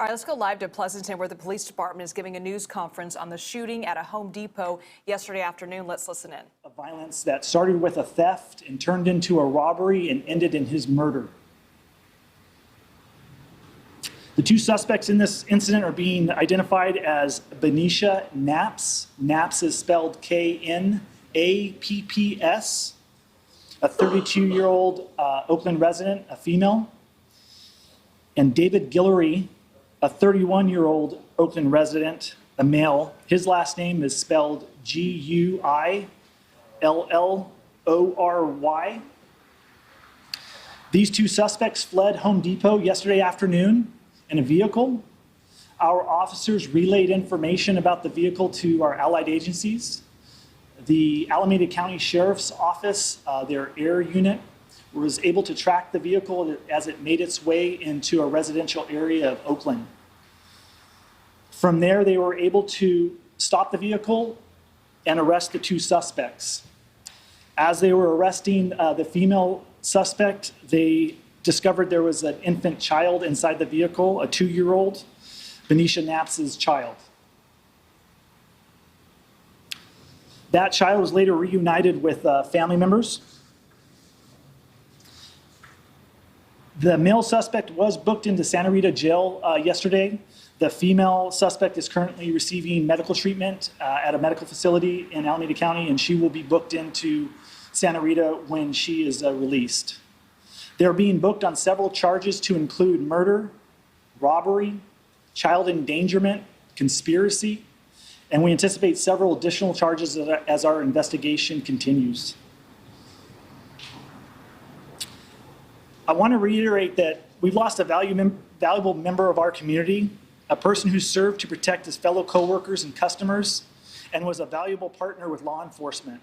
All right, let's go live to Pleasanton, where the police department is giving a news conference on the shooting at a Home Depot yesterday afternoon. Let's listen in. A violence that started with a theft and turned into a robbery and ended in his murder. The two suspects in this incident are being identified as Benicia Knapps. Knapps is spelled Knapps, a 32-year-old Oakland resident, a female, and David Guillory, a 31-year-old Oakland resident, a male. His last name is spelled Guillory. These two suspects fled Home Depot yesterday afternoon in a vehicle. Our officers relayed information about the vehicle to our allied agencies. The Alameda County Sheriff's Office, their air unit, was able to track the vehicle as it made its way into a residential area of Oakland. From there, they were able to stop the vehicle and arrest the two suspects. As they were arresting the female suspect, they discovered there was an infant child inside the vehicle, a 2-year-old, Benicia Knapps' child. That child was later reunited with family members. The male suspect was booked into Santa Rita jail yesterday. The female suspect is currently receiving medical treatment at a medical facility in Alameda County, and she will be booked into Santa Rita when she is released. They're being booked on several charges to include murder, robbery, child endangerment, conspiracy, and we anticipate several additional charges as our investigation continues. I want to reiterate that we've lost a valuable member of our community, a person who served to protect his fellow coworkers and customers, and was a valuable partner with law enforcement.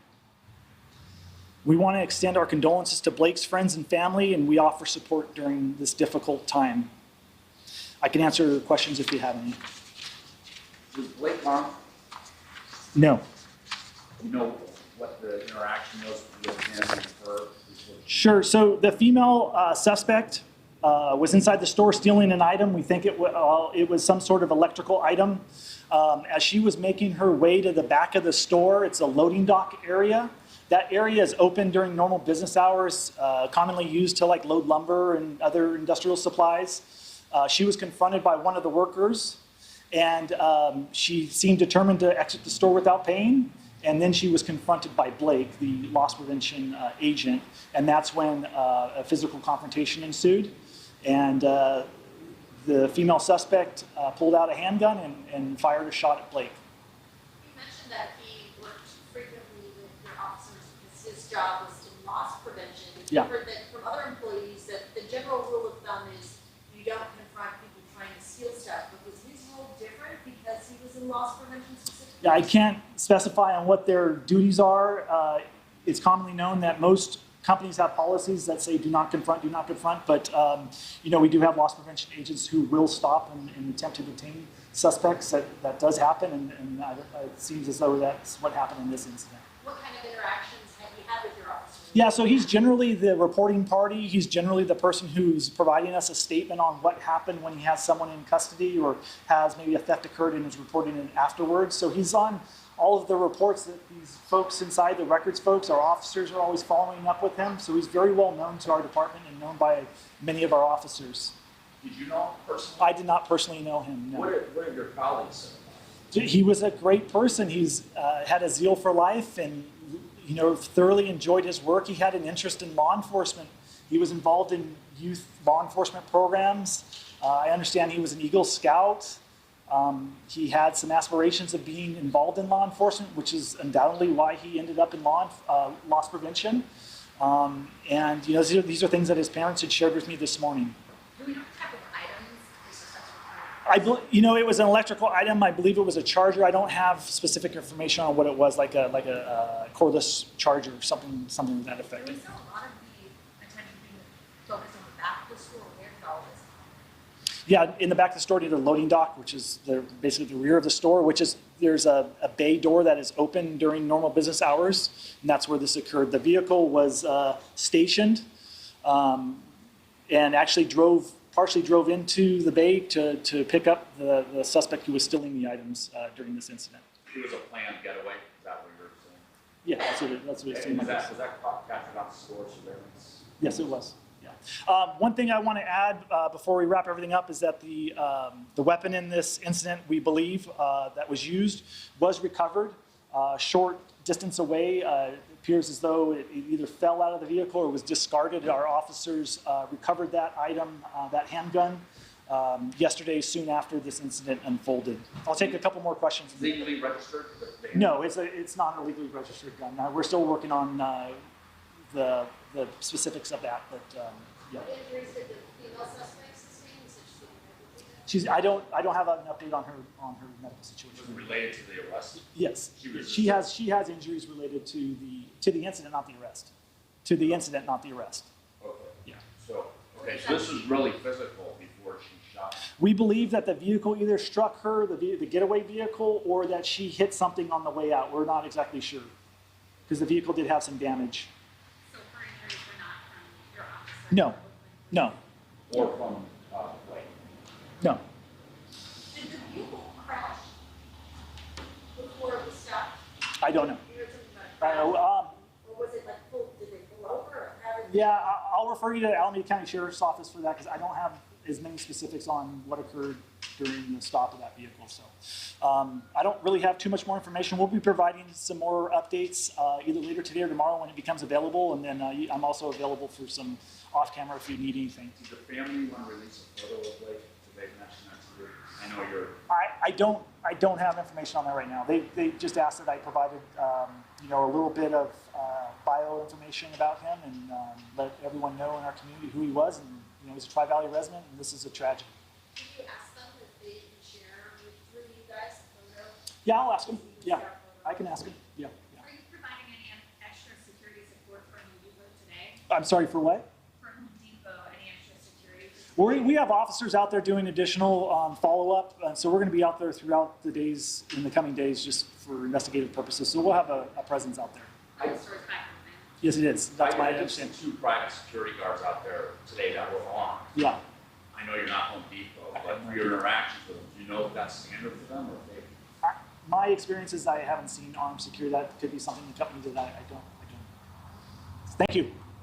We want to extend our condolences to Blake's friends and family, and we offer support during this difficult time. I can answer questions if you have any. Was Blake harmed? No. You know what the interaction was with him and her? Sure. So the female suspect was inside the store stealing an item. We think it was some sort of electrical item. As she was making her way to the back of the store, it's a loading dock area. That area is open during normal business hours, commonly used to load lumber and other industrial supplies. She was confronted by one of the workers, and she seemed determined to exit the store without paying. And then she was confronted by Blake, the loss prevention agent, and that's when a physical confrontation ensued. And the female suspect pulled out a handgun and fired a shot at Blake. You mentioned that he worked frequently with your officers because his job was to loss prevention. Yeah. I've heard that from other employees that the general rule of thumb is you don't confront people trying to steal stuff. But was his role different because he was in loss prevention specifically? Yeah, I can't specify on what their duties are. It's commonly known that most companies have policies that say do not confront, but we do have loss prevention agents who will stop and attempt to detain suspects. That does happen, and it seems as though that's what happened in this incident. What kind of interactions have you had with your officers? Yeah, so he's generally the reporting party. He's generally the person who's providing us a statement on what happened when he has someone in custody or has maybe a theft occurred and is reporting it afterwards. So he's on all of the reports that these folks inside, the records folks, our officers are always following up with him. So he's very well known to our department and known by many of our officers. Did you know him personally? I did not personally know him, no. What did your colleagues say? He was a great person. He's had a zeal for life and thoroughly enjoyed his work. He had an interest in law enforcement. He was involved in youth law enforcement programs. I understand he was an Eagle Scout. He had some aspirations of being involved in law enforcement, which is undoubtedly why he ended up in loss prevention. These are things that his parents had shared with me this morning. Do we know what type of items? It was an electrical item. I believe it was a charger. I don't have specific information on what it was, like a cordless charger, something to that effect. There was a lot of the attention being focused on the back of the store. Where did all this? Yeah, in the back of the store near the loading dock, which is basically the rear of the store, there's a bay door that is open during normal business hours, and that's where this occurred. The vehicle was stationed and actually drove partially drove into the bay to pick up the suspect who was stealing the items during this incident. It was a planned getaway, is that what you're saying? Yeah, that's what it seemed Was like. that caught, captured on store surveillance? Yes, it was. Yeah. One thing I want to add before we wrap everything up is that the weapon in this incident, we believe, that was used was recovered short distance away. It appears as though it either fell out of the vehicle or was discarded. Our officers recovered that item, that handgun, yesterday, soon after this incident unfolded. I'll take a couple more questions. Legally registered? No, it's not a legally registered gun. We're still working on the specifics of that, but yeah. What injuries did the female suspect sustain? Such She's. I don't have an update on her medical Was situation. it related to the arrest? Yes, She was- she has injuries related to the incident, not the arrest. To the incident, not the arrest. Okay. Yeah. So this was really physical before she shot. We believe that the vehicle either struck her, the getaway vehicle, or that she hit something on the way out. We're not exactly sure because the vehicle did have some damage. So her injuries were not from your officer? No, no, Or from, like, no. Did the vehicle crash before it was stopped? I don't know. You heard something I about know. a crash? Or was it like full, did they pull over or how did? Yeah, I'll refer you to Alameda County Sheriff's Office for that because I don't have as many specifics on what occurred during the stop of that vehicle. So I don't really have too much more information. We'll be providing some more updates either later today or tomorrow when it becomes available. And then I'm also available for some off-camera if you need anything. did the family want to release a photo of Blake? Did they mention that to you? I know you're, I don't have information on that right now. They just asked that I provided a little bit of bio information about him and let everyone know in our community who he was. And he's a Tri-Valley resident, and this is a tragedy. Did you ask them if they can share with you guys a photo? Yeah, I'll ask him. Yeah, I can ask him. Yeah. Are you providing any extra security support for Home Depot today? I'm sorry, for what? For Home Depot, any extra security support? We have officers out there doing additional follow-up, so we're going to be out there throughout the days, in the coming days, just for investigative purposes. So we'll have a presence out there. Home store's back open. Yes, it is. That's my I did see understanding. 2 private security guards out there today that were armed. Yeah. I know you're not Home Depot, but for your interactions with them, do you know if that's standard for them or if they? My experience is I haven't seen armed security. That could be something the company did. I don't. Thank you.